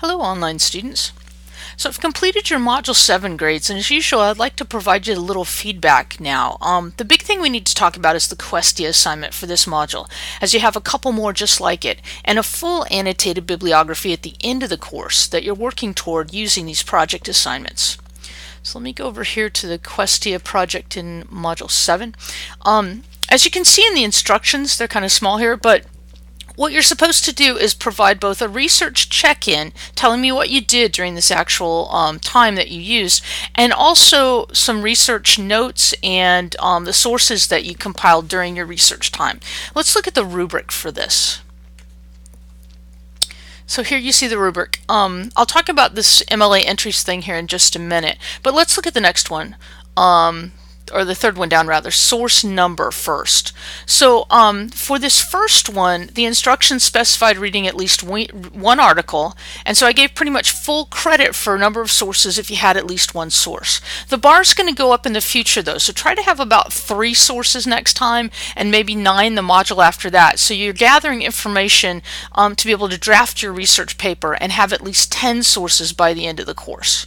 Hello online students. So I've completed your Module 7 grades, and as usual I'd like to provide you a little feedback now. The big thing we need to talk about is the Questia assignment for this module, as you have a couple more just like it, and a full annotated bibliography at the end of the course that you're working toward using these project assignments. So let me go over here to the Questia project in Module 7. As you can see in the instructions, they're kind of small here, but what you're supposed to do is provide both a research check-in, telling me what you did during this actual time that you used, and also some research notes and the sources that you compiled during your research time. Let's look at the rubric for this. So here you see the rubric. I'll talk about this MLA entries thing here in just a minute, but let's look at the next one. Or the third one down rather, source number first. So for this first one, the instructions specified reading at least one article, and so I gave pretty much full credit for a number of sources if you had at least one source. The bar is going to go up in the future though, so try to have about 3 sources next time and maybe 9 the module after that. So you're gathering information to be able to draft your research paper and have at least 10 sources by the end of the course.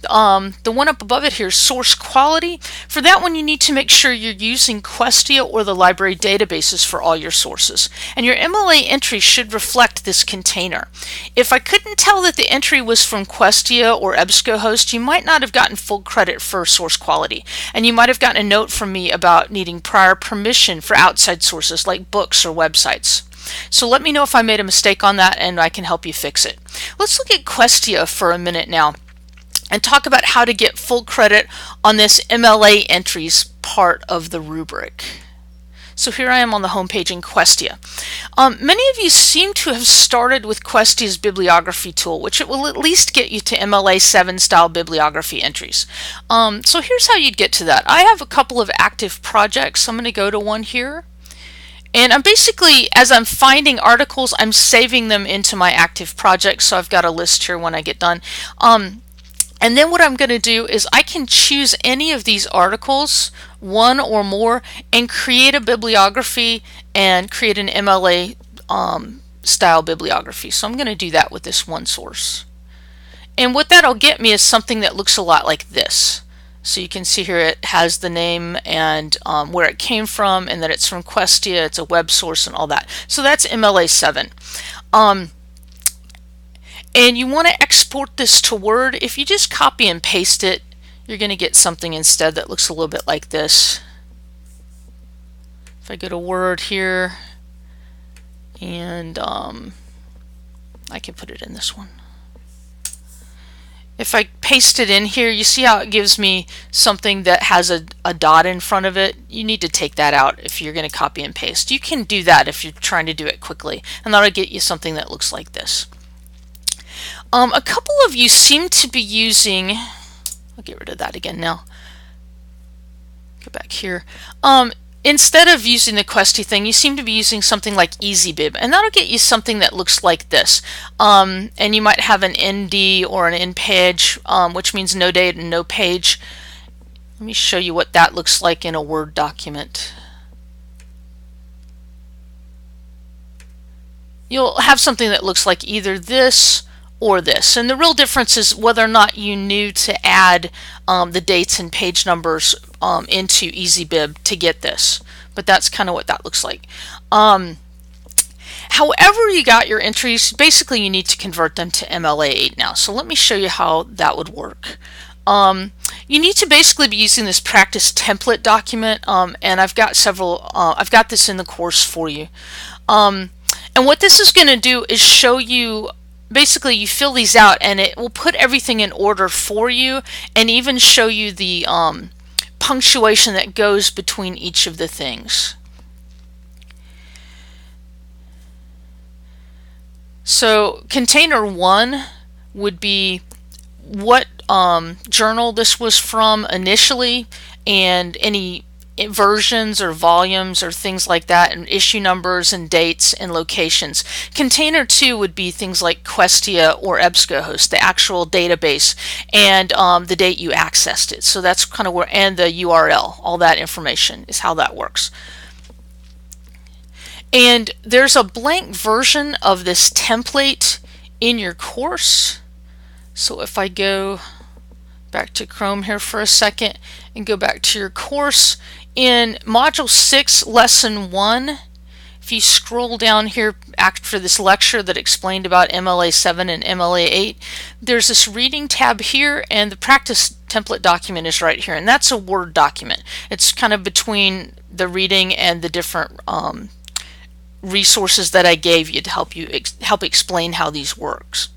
The one up above it here, source quality. For that one, you need to make sure you're using Questia or the library databases for all your sources. And your MLA entry should reflect this container. If I couldn't tell that the entry was from Questia or EBSCOhost, you might not have gotten full credit for source quality. And you might have gotten a note from me about needing prior permission for outside sources like books or websites. So let me know if I made a mistake on that and I can help you fix it. Let's look at Questia for a minute now and talk about how to get full credit on this MLA entries part of the rubric. So here I am on the home page in Questia. Many of you seem to have started with Questia's bibliography tool, which it will at least get you to MLA 7 style bibliography entries. So here's how you'd get to that. I have a couple of active projects. I'm going to go to one here. And I'm basically, as I'm finding articles, I'm saving them into my active projects. So I've got a list here when I get done. And then what I'm going to do is I can choose any of these articles, one or more, and create a bibliography and create an MLA style bibliography. So I'm going to do that with this one source. And what that'll get me is something that looks a lot like this. So you can see here it has the name and where it came from, and that it's from Questia, it's a web source and all that. So that's MLA 7. And you want to export this to Word. If you just copy and paste it, you're going to get something instead that looks a little bit like this. If I go to Word here, and I can put it in this one. If I paste it in here, you see how it gives me something that has a dot in front of it? You need to take that out if you're going to copy and paste. You can do that if you're trying to do it quickly, and that'll get you something that looks like this. A couple of you seem to be using, I'll get rid of that again now, go back here. Instead of using the Questia thing, you seem to be using something like EasyBib, and that'll get you something that looks like this. And you might have an ND or an end page, which means no date and no page. Let me show you what that looks like in a Word document. You'll have something that looks like either this or this, and the real difference is whether or not you knew to add the dates and page numbers into EasyBib to get this, but that's kind of what that looks like. However you got your entries, basically you need to convert them to MLA 8 now, so let me show you how that would work. You need to basically be using this practice template document, and I've got several, I've got this in the course for you. And what this is going to do is show you, basically you fill these out and it will put everything in order for you and even show you the punctuation that goes between each of the things. So container 1 would be what journal this was from initially, and any versions or volumes or things like that, and issue numbers and dates and locations. Container 2 would be things like Questia or EBSCOhost, the actual database, and the date you accessed it. So that's kind of where, and the URL, all that information is how that works. And there's a blank version of this template in your course. So if I go back to Chrome here for a second and go back to your course, in Module 6, Lesson 1, if you scroll down here after this lecture that explained about MLA 7 and MLA 8, there's this reading tab here, and the practice template document is right here, and that's a Word document. It's kind of between the reading and the different resources that I gave you to help explain how these works.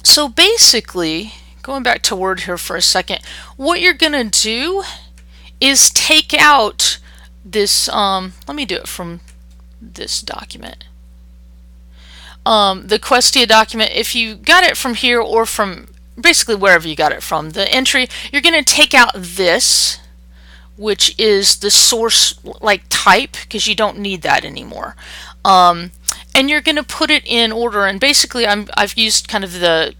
So basically, going back to Word here for a second, what you're going to do is take out this, let me do it from this document. The Questia document, if you got it from here or from basically wherever you got it from, the entry, you're going to take out this, which is the source like type, because you don't need that anymore. And you're going to put it in order, and basically I've used kind of the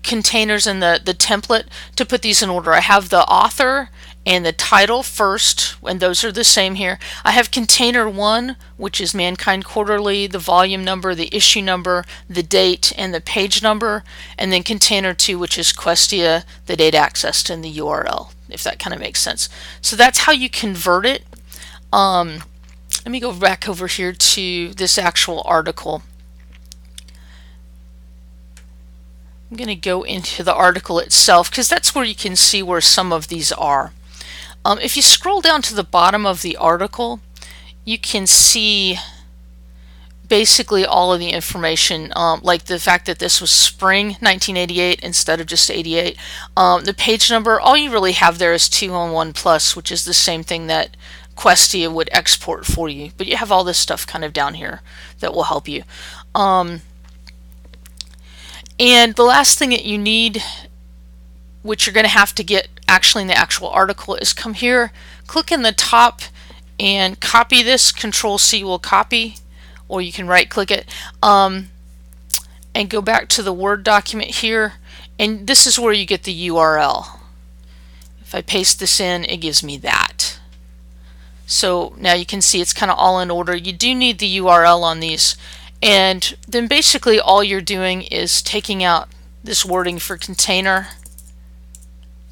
containers and the template to put these in order. I have the author and the title first, and those are the same here. I have container 1, which is Mankind Quarterly, the volume number, the issue number, the date, and the page number, and then container 2, which is Questia, the data accessed, and the URL, if that kind of makes sense. So that's how you convert it. Let me go back over here to this actual article. I'm going to go into the article itself, because that's where you can see where some of these are. If you scroll down to the bottom of the article, you can see basically all of the information, like the fact that this was spring 1988 instead of just 88. The page number, all you really have there is 201 plus, which is the same thing that Questia would export for you. But you have all this stuff kind of down here that will help you. And the last thing that you need, which you're going to have to get actually in the actual article, is come here, click in the top, and copy this. Control C will copy, or you can right click it, and go back to the Word document here, and this is where you get the URL. If I paste this in, it gives me that. So now you can see it's kind of all in order. You do need the URL on these, and then basically all you're doing is taking out this wording for container,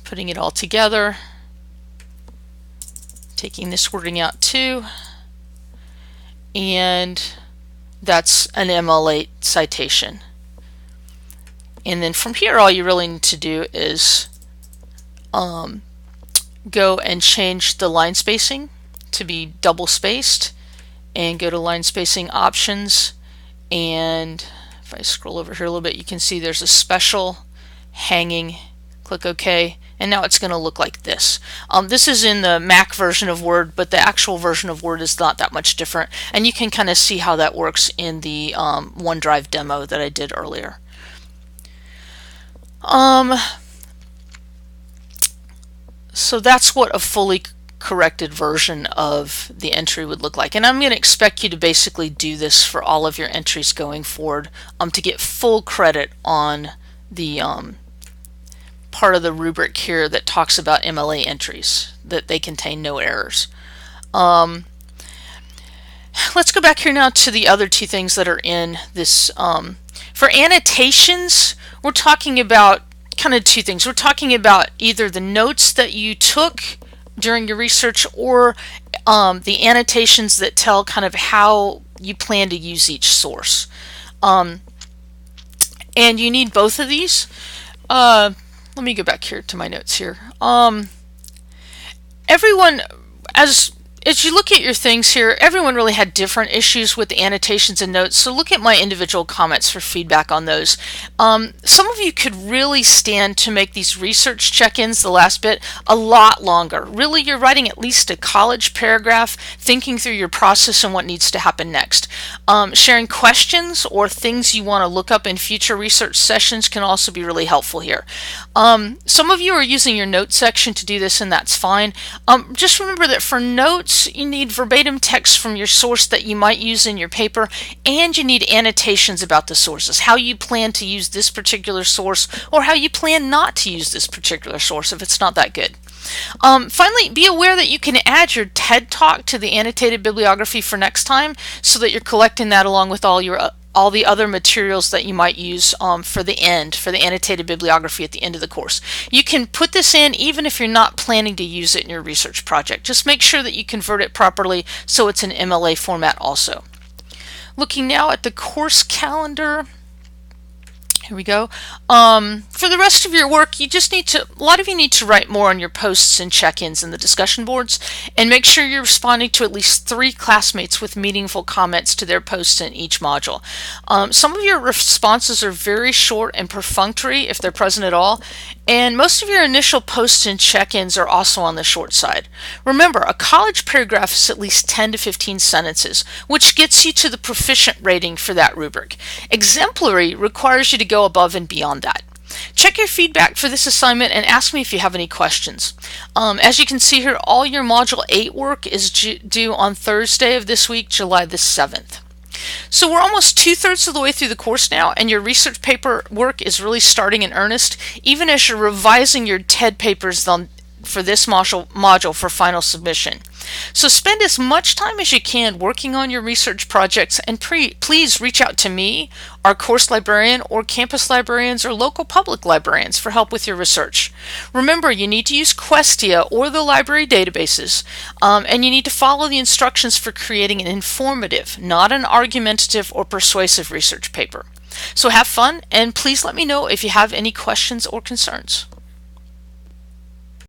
putting it all together, taking this wording out too, and that's an ML8 citation. And then from here all you really need to do is go and change the line spacing to be double spaced, and go to line spacing options, and if I scroll over here a little bit, you can see there's a special hanging. Click OK, and now it's going to look like this. This is in the Mac version of Word, but the actual version of Word is not that much different, and you can kind of see how that works in the OneDrive demo that I did earlier. So that's what a fully corrected version of the entry would look like, and I'm going to expect you to basically do this for all of your entries going forward to get full credit on the part of the rubric here that talks about MLA entries, that they contain no errors. Let's go back here now to the other two things that are in this. For annotations, we're talking about kind of two things. We're talking about either the notes that you took during your research, or the annotations that tell kind of how you plan to use each source. And you need both of these. Let me go back here to my notes here. Everyone, as you look at your things here, everyone really had different issues with the annotations and notes, so look at my individual comments for feedback on those. Some of you could really stand to make these research check-ins, the last bit, a lot longer. Really, you're writing at least a college paragraph, thinking through your process and what needs to happen next. Sharing questions or things you want to look up in future research sessions can also be really helpful here. Some of you are using your notes section to do this, and that's fine. Just remember that for notes, you need verbatim text from your source that you might use in your paper, and you need annotations about the sources, how you plan to use this particular source, or how you plan not to use this particular source if it's not that good. Finally, be aware that you can add your TED Talk to the annotated bibliography for next time, so that you're collecting that along with all the other materials that you might use for the annotated bibliography at the end of the course. You can put this in even if you're not planning to use it in your research project. Just make sure that you convert it properly so it's in MLA format also. Looking now at the course calendar. Here we go. For the rest of your work, a lot of you need to write more on your posts and check-ins in the discussion boards, and make sure you're responding to at least 3 classmates with meaningful comments to their posts in each module. Some of your responses are very short and perfunctory, if they're present at all, and most of your initial posts and check-ins are also on the short side. Remember, a college paragraph is at least 10 to 15 sentences, which gets you to the proficient rating for that rubric. Exemplary requires you to go above and beyond that. Check your feedback for this assignment and ask me if you have any questions. As you can see here, all your Module 8 work is due on Thursday of this week, July the 7th. So we're almost 2/3 of the way through the course now, and your research paper work is really starting in earnest, even as you're revising your TED papers for this module for final submission. So spend as much time as you can working on your research projects, and please reach out to me, our course librarian, or campus librarians or local public librarians for help with your research. Remember, you need to use Questia or the library databases, and you need to follow the instructions for creating an informative, not an argumentative or persuasive research paper. So have fun, and please let me know if you have any questions or concerns.